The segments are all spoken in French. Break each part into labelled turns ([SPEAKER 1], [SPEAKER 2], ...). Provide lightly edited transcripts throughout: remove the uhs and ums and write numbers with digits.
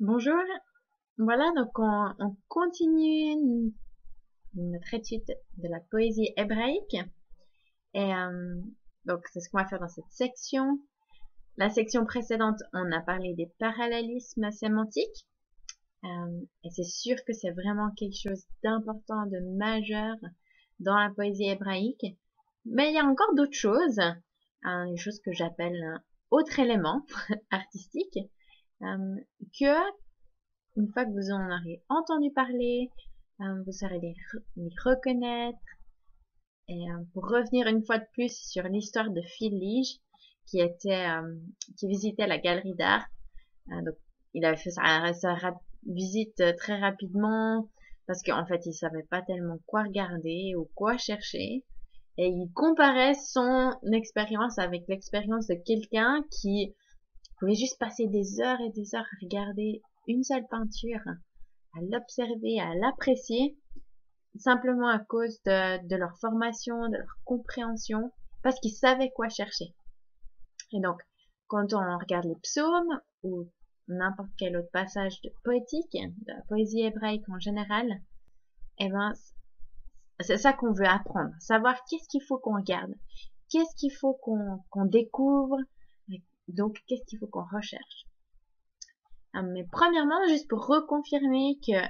[SPEAKER 1] Bonjour, voilà donc on continue notre étude de la poésie hébraïque et donc c'est ce qu'on va faire dans cette section. La section précédente, on a parlé des parallélismes sémantiques et c'est sûr que c'est vraiment quelque chose d'important, de majeur dans la poésie hébraïque, mais il y a encore d'autres choses, des choses que j'appelle autres éléments artistiques que une fois que vous en aurez entendu parler, vous saurez les reconnaître. Et pour revenir une fois de plus sur l'histoire de Phil Lige, qui visitait la galerie d'art. Donc, il avait fait sa visite très rapidement parce qu'en fait, il savait pas tellement quoi regarder ou quoi chercher. Et il comparait son expérience avec l'expérience de quelqu'un qui pouvait juste passer des heures et des heures à regarder une seule peinture, à l'observer, à l'apprécier, simplement à cause de leur formation, de leur compréhension, parce qu'ils savaient quoi chercher. Et donc, quand on regarde les psaumes ou n'importe quel autre passage poétique, de la poésie hébraïque en général, eh ben, c'est ça qu'on veut apprendre. Savoir qu'est-ce qu'il faut qu'on regarde, qu'est-ce qu'il faut qu'on découvre, donc qu'est-ce qu'il faut qu'on recherche. Mais premièrement, juste pour reconfirmer que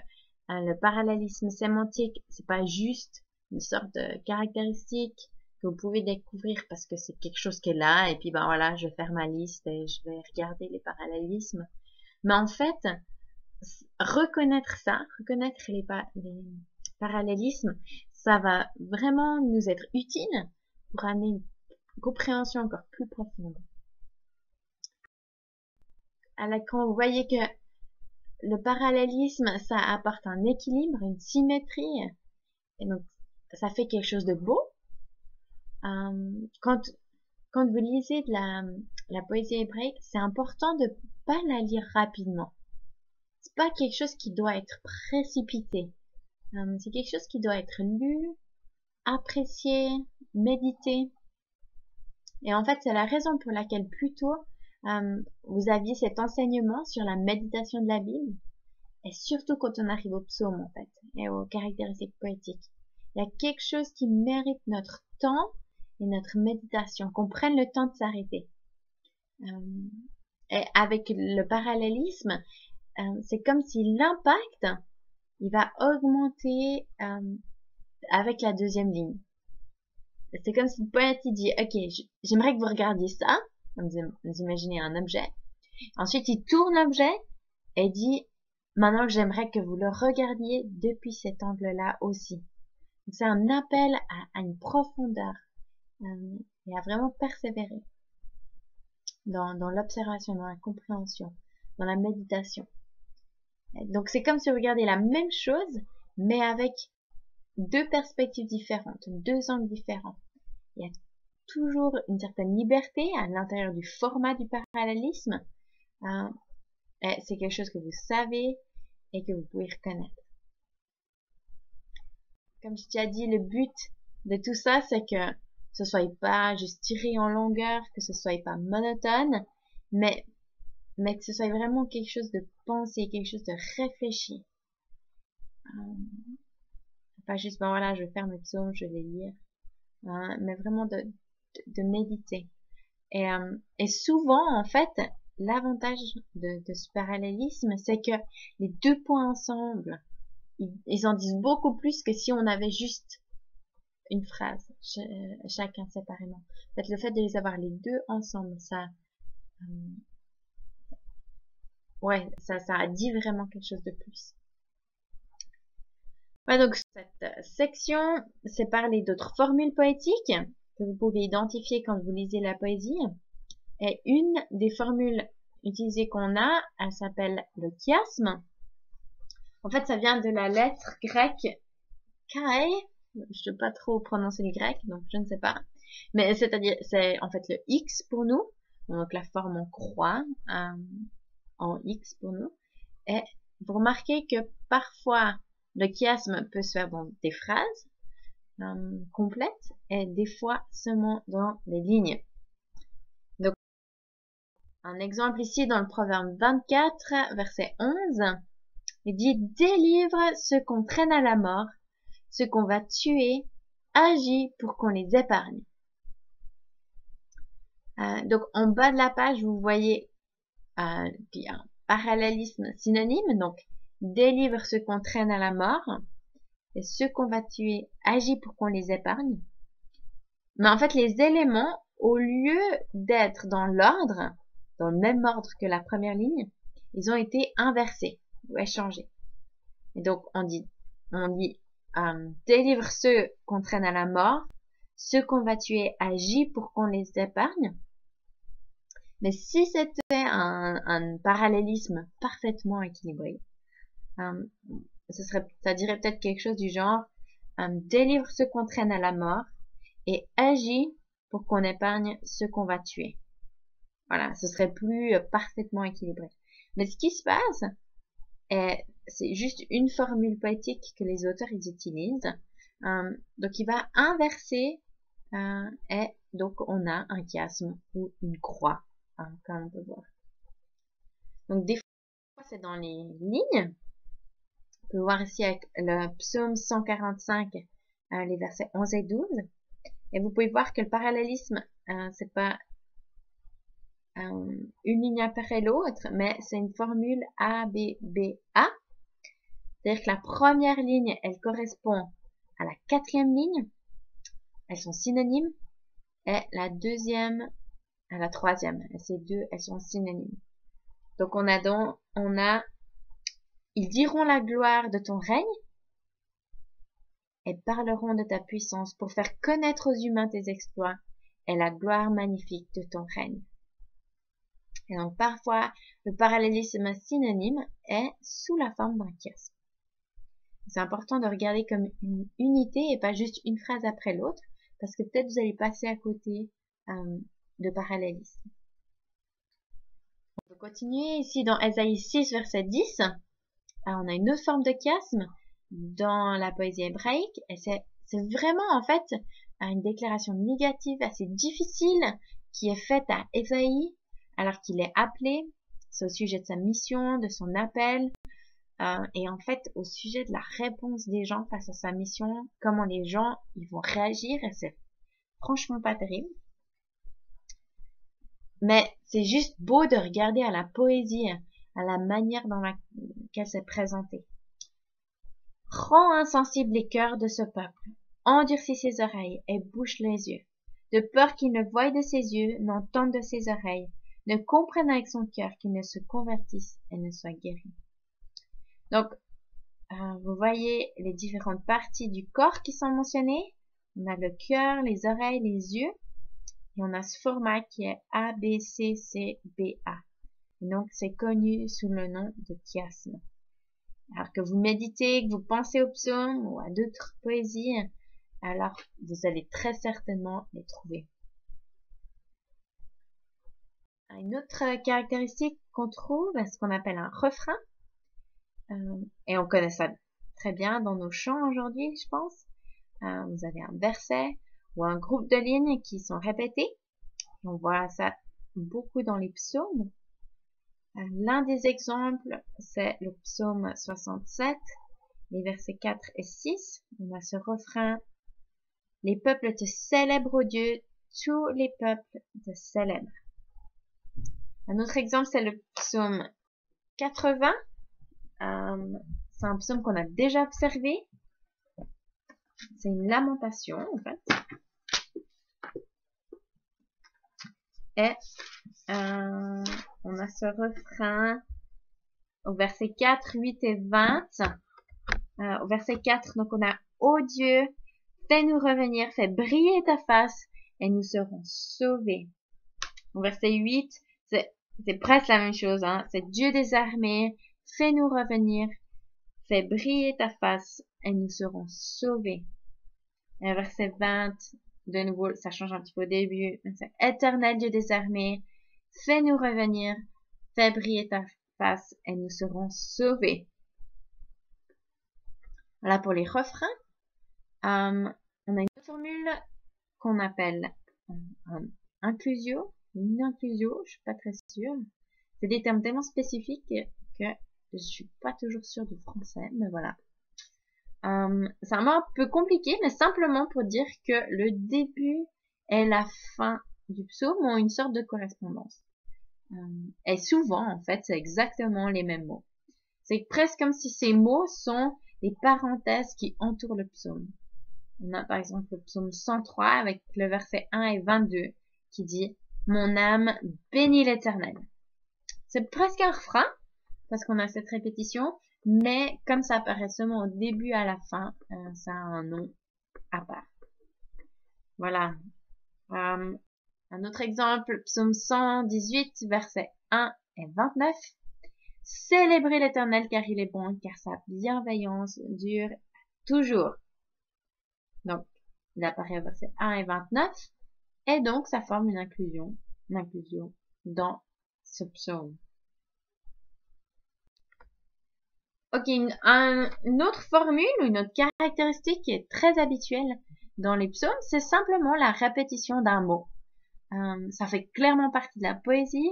[SPEAKER 1] le parallélisme sémantique, c'est pas juste une sorte de caractéristique que vous pouvez découvrir parce que c'est quelque chose qui est là et puis ben voilà, je vais faire ma liste et je vais regarder les parallélismes. Mais en fait, reconnaître ça, reconnaître les parallélismes, ça va vraiment nous être utile pour amener une compréhension encore plus profonde. Alors quand vous voyez que le parallélisme, ça apporte un équilibre, une symétrie, et donc ça fait quelque chose de beau. Quand vous lisez de la poésie hébraïque, c'est important de pas la lire rapidement. C'est pas quelque chose qui doit être précipité. C'est quelque chose qui doit être lu, apprécié, médité. Et en fait, c'est la raison pour laquelle plutôt vous aviez cet enseignement sur la méditation de la Bible, et surtout quand on arrive au psaume en fait, et aux caractéristiques poétiques. Il y a quelque chose qui mérite notre temps et notre méditation, qu'on prenne le temps de s'arrêter. Et avec le parallélisme, c'est comme si l'impact, il va augmenter avec la deuxième ligne. C'est comme si le poète il dit, ok, j'aimerais que vous regardiez ça, vous imaginez un objet. Ensuite, il tourne l'objet et dit, maintenant j'aimerais que vous le regardiez depuis cet angle-là aussi. C'est un appel à une profondeur et à vraiment persévérer dans l'observation, dans la compréhension, dans la méditation. Donc c'est comme si vous regardiez la même chose, mais avec deux perspectives différentes, deux angles différents. Il y a toujours une certaine liberté à l'intérieur du format du parallélisme. C'est quelque chose que vous savez et que vous pouvez reconnaître. Comme je t'ai dit, le but de tout ça, c'est que ce soit pas juste tiré en longueur, que ce soit pas monotone, mais que ce soit vraiment quelque chose de pensé, quelque chose de réfléchi. Pas juste, ben voilà, je vais faire mes psaumes, je vais les lire, mais vraiment de méditer. Et souvent, en fait, l'avantage de ce parallélisme, c'est que les deux points ensemble, ils en disent beaucoup plus que si on avait juste une phrase, chacun séparément. En fait, le fait de les avoir les deux ensemble, ça dit vraiment quelque chose de plus. Ouais, donc cette section, c'est parler d'autres formules poétiques que vous pouvez identifier quand vous lisez la poésie. Et une des formules utilisées qu'on a, elle s'appelle le chiasme. En fait, ça vient de la lettre grecque Kai. Je ne sais pas trop prononcer les grecs, donc je ne sais pas. Mais c'est-à-dire, c'est en fait le X pour nous. Donc la forme en croix, en X pour nous. Et vous remarquez que parfois, le chiasme peut se faire dans des phrases complètes et des fois seulement dans des lignes. Donc, Un exemple ici dans le Proverbe 24, verset 11, il dit « Délivre ceux qu'on traîne à la mort, ceux qu'on va tuer, agis pour qu'on les épargne. » Donc en bas de la page, vous voyez qu'il y a un parallélisme synonyme, donc délivre ceux qu'on traîne à la mort, et ceux qu'on va tuer, agis pour qu'on les épargne. Mais en fait, les éléments, au lieu d'être dans l'ordre, dans le même ordre que la première ligne, ils ont été inversés ou échangés. Et donc, on dit délivre ceux qu'on traîne à la mort, ceux qu'on va tuer, agis pour qu'on les épargne. Mais si c'était un parallélisme parfaitement équilibré, ça dirait peut-être quelque chose du genre délivre ceux qu'on traîne à la mort et agis pour qu'on épargne ceux qu'on va tuer. Voilà, ce serait plus parfaitement équilibré. Mais ce qui se passe, c'est juste une formule poétique que les auteurs ils utilisent. Donc il va inverser et donc on a un chiasme ou une croix, comme on peut voir. Donc des fois c'est dans les lignes. On peut voir ici avec le psaume 145, les versets 11 et 12. Et vous pouvez voir que le parallélisme, c'est pas une ligne après l'autre, mais c'est une formule A, B, B, A. C'est-à-dire que la première ligne, elle correspond à la quatrième ligne. Elles sont synonymes. Et la deuxième à la troisième. Et ces deux, elles sont synonymes. Donc on a, ils diront la gloire de ton règne et parleront de ta puissance pour faire connaître aux humains tes exploits et la gloire magnifique de ton règne. Et donc parfois, le parallélisme synonyme est sous la forme d'un chiasme. C'est important de regarder comme une unité et pas juste une phrase après l'autre, parce que peut-être vous allez passer à côté de parallélisme. On peut continuer ici dans Ésaïe 6, verset 10. Alors, on a une autre forme de chiasme dans la poésie hébraïque, et c'est vraiment en fait une déclaration négative assez difficile qui est faite à Ésaïe alors qu'il est appelé. C'est au sujet de sa mission, de son appel, et en fait au sujet de la réponse des gens face à sa mission, comment les gens ils vont réagir, et c'est franchement pas terrible. Mais c'est juste beau de regarder à la poésie, à la manière dans laquelle c'est présenté. Rends insensibles les cœurs de ce peuple, endurcis ses oreilles et bouche les yeux, de peur qu'il ne voie de ses yeux, n'entende de ses oreilles, ne comprenne avec son cœur, qu'il ne se convertisse et ne soit guéri. Donc, vous voyez les différentes parties du corps qui sont mentionnées. On a le cœur, les oreilles, les yeux. Et on a ce format qui est A, B, C, C, B, A. Et donc, c'est connu sous le nom de chiasme. Alors que vous méditez, que vous pensez au psaume ou à d'autres poésies, alors vous allez très certainement les trouver. Une autre caractéristique qu'on trouve, c'est ce qu'on appelle un refrain. Et on connaît ça très bien dans nos chants aujourd'hui, je pense. Vous avez un verset ou un groupe de lignes qui sont répétés. On voit ça beaucoup dans les psaumes. L'un des exemples, c'est le psaume 67, les versets 4 et 6. On a ce refrain. Les peuples te célèbrent, ô Dieu, tous les peuples te célèbrent. Un autre exemple, c'est le psaume 80. C'est un psaume qu'on a déjà observé. C'est une lamentation, en fait. Et on a ce refrain au verset 4, 8 et 20. Au verset 4, donc on a « Ô Dieu, fais-nous revenir, fais briller ta face, et nous serons sauvés. » Au verset 8, c'est presque la même chose. Hein. C'est « Dieu des armées, fais-nous revenir, fais briller ta face, et nous serons sauvés. » Et verset 20, de nouveau, ça change un petit peu au début. C'est « Éternel Dieu des armées, fais-nous revenir, fais briller ta face, et nous serons sauvés. » Voilà pour les refrains. On a une formule qu'on appelle inclusio. une inclusio, je suis pas très sûre. C'est des termes tellement spécifiques que je suis pas toujours sûre du français, mais voilà. C'est un mot un peu compliqué, mais simplement pour dire que le début et la fin du psaume ont une sorte de correspondance. Et souvent, en fait, c'est exactement les mêmes mots. C'est presque comme si ces mots sont les parenthèses qui entourent le psaume. On a par exemple le psaume 103 avec le verset 1 et 22 qui dit « Mon âme bénit l'Éternel ». C'est presque un refrain parce qu'on a cette répétition, mais comme ça apparaît seulement au début et à la fin, ça a un nom à part. Voilà. Un autre exemple, psaume 118, versets 1 et 29. Célébrez l'Éternel car il est bon, car sa bienveillance dure toujours. Donc, il apparaît au verset 1 et 29, et donc ça forme une inclusion dans ce psaume. Ok, une autre formule ou une autre caractéristique qui est très habituelle dans les psaumes, c'est simplement la répétition d'un mot. Ça fait clairement partie de la poésie,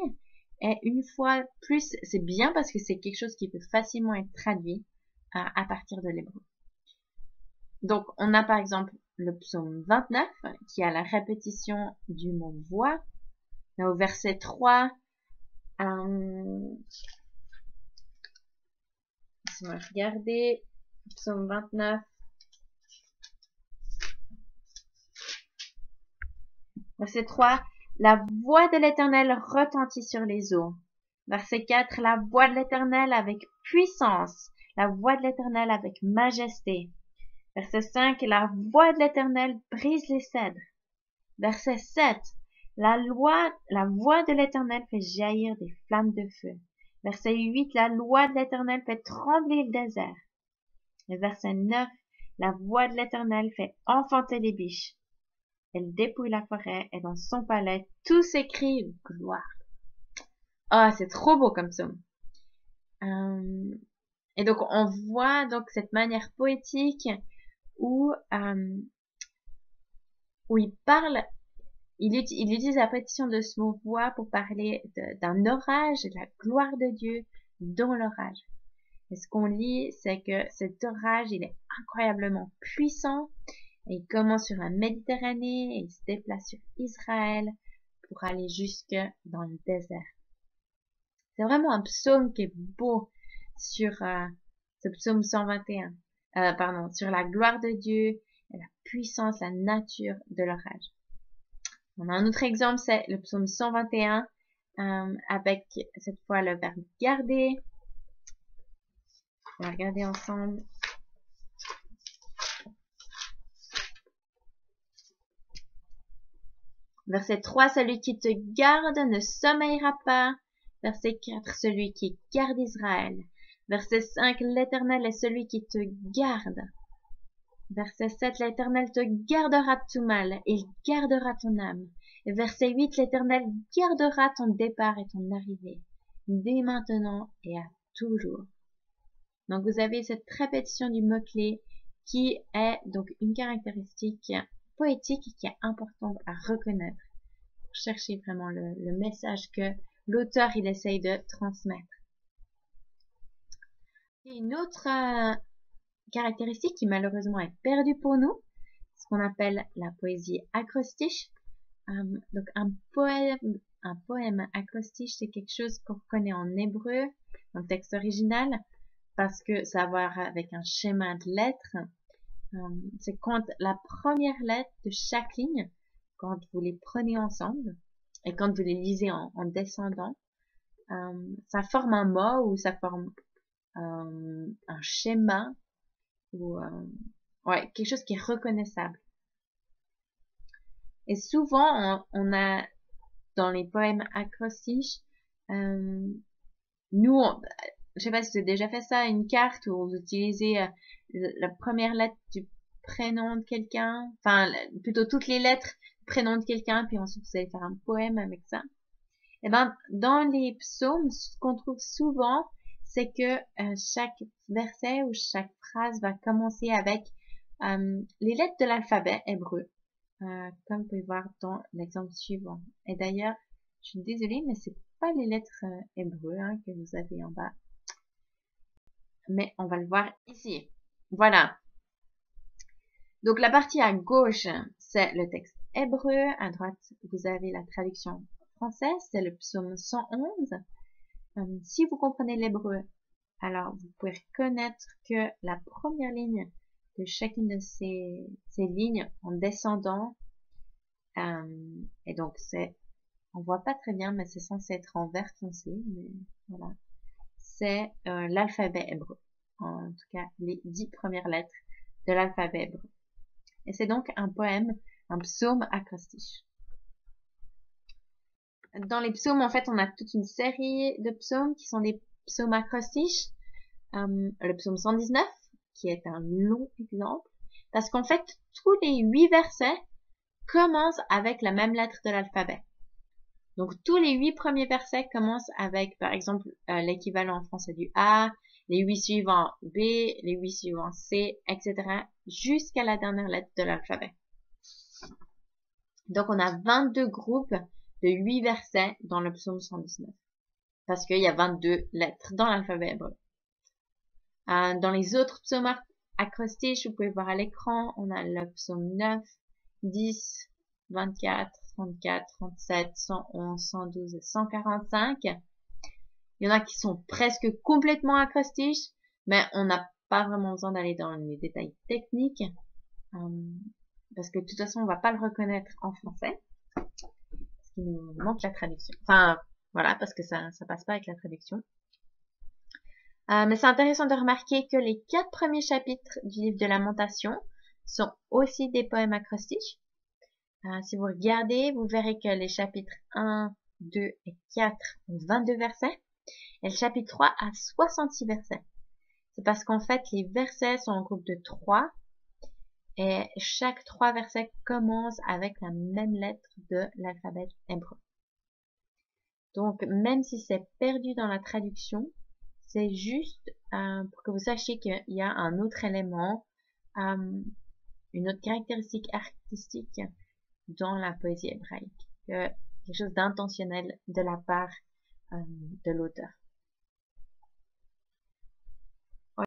[SPEAKER 1] et une fois plus, c'est bien parce que c'est quelque chose qui peut facilement être traduit à partir de l'hébreu. Donc, on a par exemple le psaume 29 qui a la répétition du mot voix. Au verset 3, on va regarder psaume 29. Verset 3, la voix de l'Éternel retentit sur les eaux. Verset 4, la voix de l'Éternel avec puissance, la voix de l'Éternel avec majesté. Verset 5, la voix de l'Éternel brise les cèdres. Verset 7, la voix de l'Éternel fait jaillir des flammes de feu. Verset 8, la loi de l'Éternel fait trembler le désert. Et verset 9, la voix de l'Éternel fait enfanter les biches. Elle dépouille la forêt et dans son palais, tous s'écrient gloire. Ah, c'est trop beau comme ça. Et donc, on voit donc cette manière poétique où il parle, il utilise la répétition de ce mot voix pour parler d'un orage, de la gloire de Dieu dans l'orage. Et ce qu'on lit, c'est que cet orage, il est incroyablement puissant. Et il commence sur la Méditerranée et il se déplace sur Israël pour aller jusque dans le désert. C'est vraiment un psaume qui est beau sur ce psaume 121. Sur la gloire de Dieu, la puissance, la nature de l'orage. On a un autre exemple, c'est le psaume 121 avec cette fois le verbe garder. On va regarder ensemble. Verset 3, celui qui te garde ne sommeillera pas. Verset 4, celui qui garde Israël. Verset 5, l'Éternel est celui qui te garde. Verset 7, l'Éternel te gardera de tout mal, il gardera ton âme. Et verset 8, l'Éternel gardera ton départ et ton arrivée, dès maintenant et à toujours. Donc vous avez cette répétition du mot-clé qui est donc une caractéristique poétique qui est importante à reconnaître pour chercher vraiment le message que l'auteur il essaye de transmettre. Et une autre caractéristique qui malheureusement est perdue pour nous, ce qu'on appelle la poésie acrostiche. Donc un poème acrostiche, c'est quelque chose qu'on reconnaît en hébreu, dans le texte original, parce que ça va voir avec un schéma de lettres. C'est quand la première lettre de chaque ligne, quand vous les prenez ensemble, et quand vous les lisez en descendant, ça forme un mot ou ça forme un schéma ou quelque chose qui est reconnaissable. Et souvent, on a dans les poèmes acrostiches, nous, je sais pas si vous avez déjà fait ça, une carte où vous utilisez la première lettre du prénom de quelqu'un, enfin plutôt toutes les lettres du prénom de quelqu'un, puis ensuite vous allez faire un poème avec ça. Et ben dans les psaumes, ce qu'on trouve souvent, c'est que chaque verset ou chaque phrase va commencer avec les lettres de l'alphabet hébreu, comme vous pouvez voir dans l'exemple suivant. Et d'ailleurs, Je suis désolée, mais c'est pas les lettres hébreux hein, que vous avez en bas. Mais on va le voir ici. Voilà. Donc la partie à gauche, c'est le texte hébreu. À droite, vous avez la traduction française, c'est le psaume 111. Si vous comprenez l'hébreu, alors vous pouvez reconnaître que la première ligne de chacune de ces lignes en descendant, et donc c'est, on voit pas très bien, mais c'est censé être en vert foncé, mais voilà, c'est l'alphabet hébreu. En tout cas, les 10 premières lettres de l'alphabet hébreu. Et c'est donc un poème, un psaume acrostiche. Dans les psaumes, en fait, on a toute une série de psaumes qui sont des psaumes acrostiches. Le psaume 119, qui est un long exemple, parce qu'en fait, tous les 8 versets commencent avec la même lettre de l'alphabet. Donc, tous les 8 premiers versets commencent avec, par exemple, l'équivalent en français du A, les 8 suivants B, les 8 suivants C, etc., jusqu'à la dernière lettre de l'alphabet. Donc, on a 22 groupes de 8 versets dans le psaume 119, parce qu'il y a 22 lettres dans l'alphabet hébreu. Dans les autres psaumes acrostiches, vous pouvez voir à l'écran, on a le psaume 9, 10, 24, 34, 37, 111, 112 et 145. Il y en a qui sont presque complètement acrostiches, mais on n'a pas vraiment besoin d'aller dans les détails techniques, parce que de toute façon, on va pas le reconnaître en français, parce qu'il nous manque la traduction. Enfin, voilà, parce que ça passe pas avec la traduction. Mais c'est intéressant de remarquer que les 4 premiers chapitres du livre de Lamentation sont aussi des poèmes acrostiches. Si vous regardez, vous verrez que les chapitres 1, 2 et 4 ont 22 versets, et le chapitre 3 a 66 versets. C'est parce qu'en fait, les versets sont en groupe de 3, et chaque 3 versets commencent avec la même lettre de l'alphabet hébreu. Donc, même si c'est perdu dans la traduction, c'est juste pour que vous sachiez qu'il y a un autre élément, une autre caractéristique artistique dans la poésie hébraïque, quelque chose d'intentionnel de la part de l'auteur.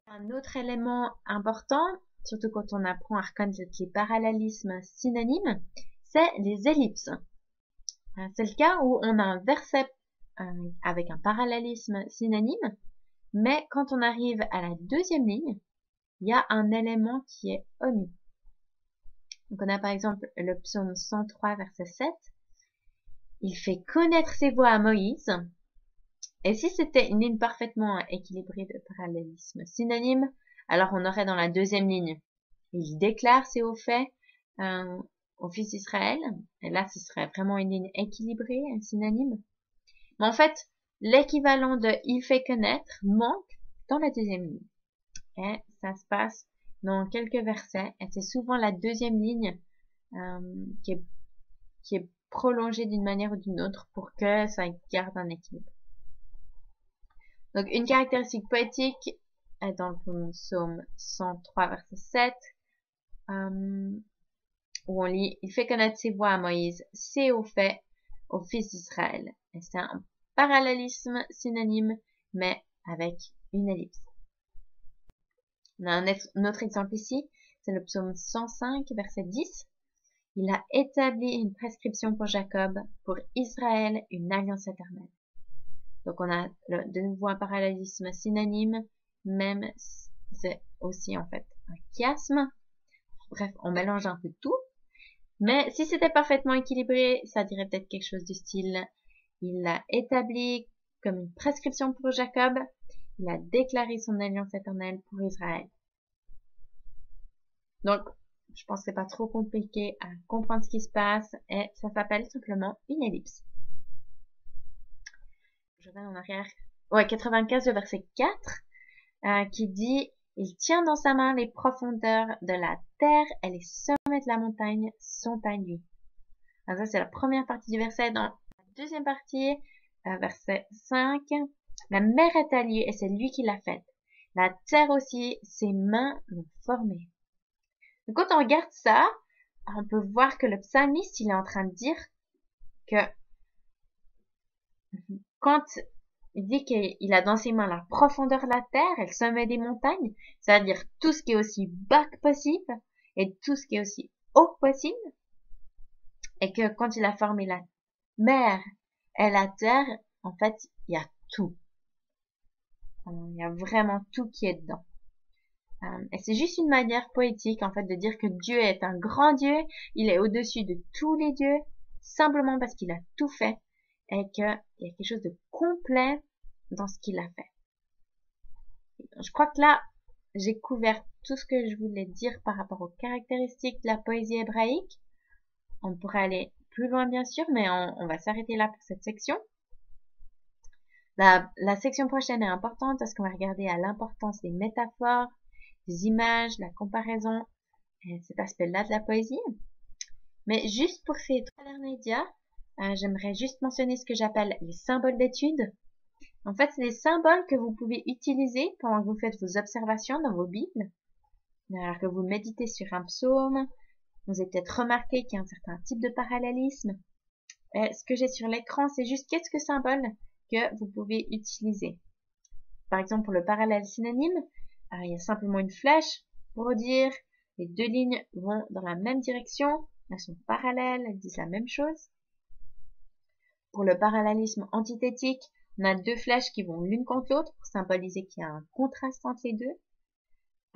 [SPEAKER 1] Un autre élément important, surtout quand on apprend à reconnaître les parallélismes synonymes, c'est les ellipses. C'est le cas où on a un verset avec un parallélisme synonyme, mais quand on arrive à la deuxième ligne, il y a un élément qui est omis. Donc on a par exemple le psaume 103 verset 7. Il fait connaître ses voies à Moïse. Et si c'était une ligne parfaitement équilibrée de parallélisme synonyme, alors on aurait dans la deuxième ligne, il déclare ses hauts faits au fils d'Israël. Et là, ce serait vraiment une ligne équilibrée, un synonyme. Mais en fait, l'équivalent de il fait connaître manque dans la deuxième ligne. Et ça se passe dans quelques versets. Et c'est souvent la deuxième ligne qui est prolongée d'une manière ou d'une autre pour que ça garde un équilibre. Donc, une caractéristique poétique est dans le psaume 103 verset 7, où on lit « Il fait connaître ses voies à Moïse, ses hauts faits au fils d'Israël ». Et c'est un parallélisme synonyme, mais avec une ellipse. On a un autre exemple ici, c'est le psaume 105 verset 10. « Il a établi une prescription pour Jacob, pour Israël une alliance éternelle ». Donc on a de nouveau un parallélisme synonyme, même c'est aussi en fait un chiasme. Bref, on mélange un peu tout. Mais si c'était parfaitement équilibré, ça dirait peut-être quelque chose du style il l'a établi comme une prescription pour Jacob, il a déclaré son alliance éternelle pour Israël. Donc, je pense que c'est pas trop compliqué à comprendre ce qui se passe et ça s'appelle simplement une ellipse. Je vais en arrière. Ouais, 95, le verset 4, qui dit « Il tient dans sa main les profondeurs de la terre et les sommets de la montagne sont à lui. » Alors ça, c'est la première partie du verset. Dans la deuxième partie, verset 5, « La mer est à lui et c'est lui qui l'a faite. La terre aussi, ses mains l'ont formée. » Donc, quand on regarde ça, on peut voir que le psalmiste, il est en train de dire que quand il dit qu'il a dans ses mains la profondeur de la terre et le sommet des montagnes, c'est-à-dire tout ce qui est aussi bas que possible et tout ce qui est aussi haut que possible, et que quand il a formé la mer et la terre, en fait, il y a tout. Il y a vraiment tout qui est dedans. Et c'est juste une manière poétique, en fait, de dire que Dieu est un grand Dieu, il est au-dessus de tous les dieux, simplement parce qu'il a tout fait, et qu'il y a quelque chose de complet dans ce qu'il a fait. Je crois que là, j'ai couvert tout ce que je voulais dire par rapport aux caractéristiques de la poésie hébraïque. On pourrait aller plus loin, bien sûr, mais on va s'arrêter là pour cette section. La section prochaine est importante parce qu'on va regarder à l'importance des métaphores, des images, la comparaison, et cet aspect-là de la poésie. Mais juste pour ces 3 derniers dias, j'aimerais juste mentionner ce que j'appelle les symboles d'étude. En fait, c'est des symboles que vous pouvez utiliser pendant que vous faites vos observations dans vos Bibles. Alors que vous méditez sur un psaume, vous avez peut-être remarqué qu'il y a un certain type de parallélisme. Ce que j'ai sur l'écran, c'est juste quelques symboles que vous pouvez utiliser. Par exemple, pour le parallèle synonyme, il y a simplement une flèche pour dire les 2 lignes vont dans la même direction, elles sont parallèles, elles disent la même chose. Pour le parallélisme antithétique, on a 2 flèches qui vont l'une contre l'autre pour symboliser qu'il y a un contraste entre les deux.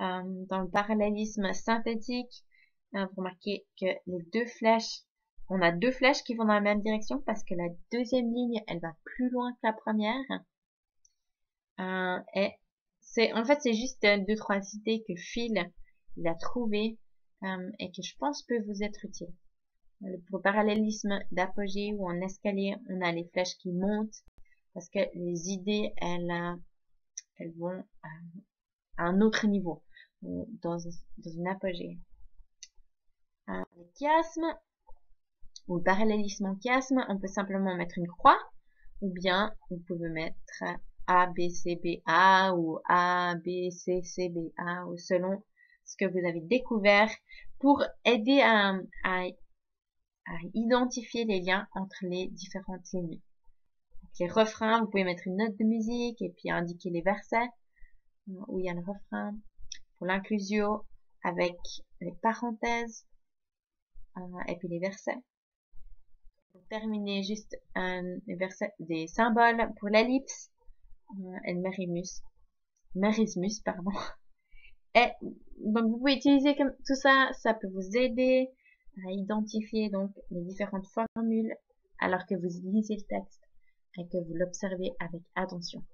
[SPEAKER 1] Dans le parallélisme synthétique, vous remarquez que les 2 flèches, on a 2 flèches qui vont dans la même direction parce que la deuxième ligne, elle va plus loin que la première. Et en fait, c'est juste 2-3 idées que Phil, il a trouvées et que je pense peuvent vous être utiles. Pour le parallélisme d'apogée ou en escalier, on a les flèches qui montent parce que les idées, elles vont à un autre niveau, dans une apogée. Le chiasme ou le parallélisme en chiasme, on peut simplement mettre une croix, ou bien vous pouvez mettre A, B, C, B, A, ou A, B, C, C, B, A, ou selon ce que vous avez découvert, pour aider à identifier les liens entre les différentes lignes. Donc, les refrains, vous pouvez mettre une note de musique et puis indiquer les versets où il y a le refrain. Pour l'inclusio, avec les parenthèses et puis les versets. Pour terminer, juste des symboles pour l'ellipse et le mérismus, pardon. Et donc vous pouvez utiliser comme tout ça, ça peut vous aider à identifier donc les différentes formules alors que vous lisez le texte et que vous l'observez avec attention.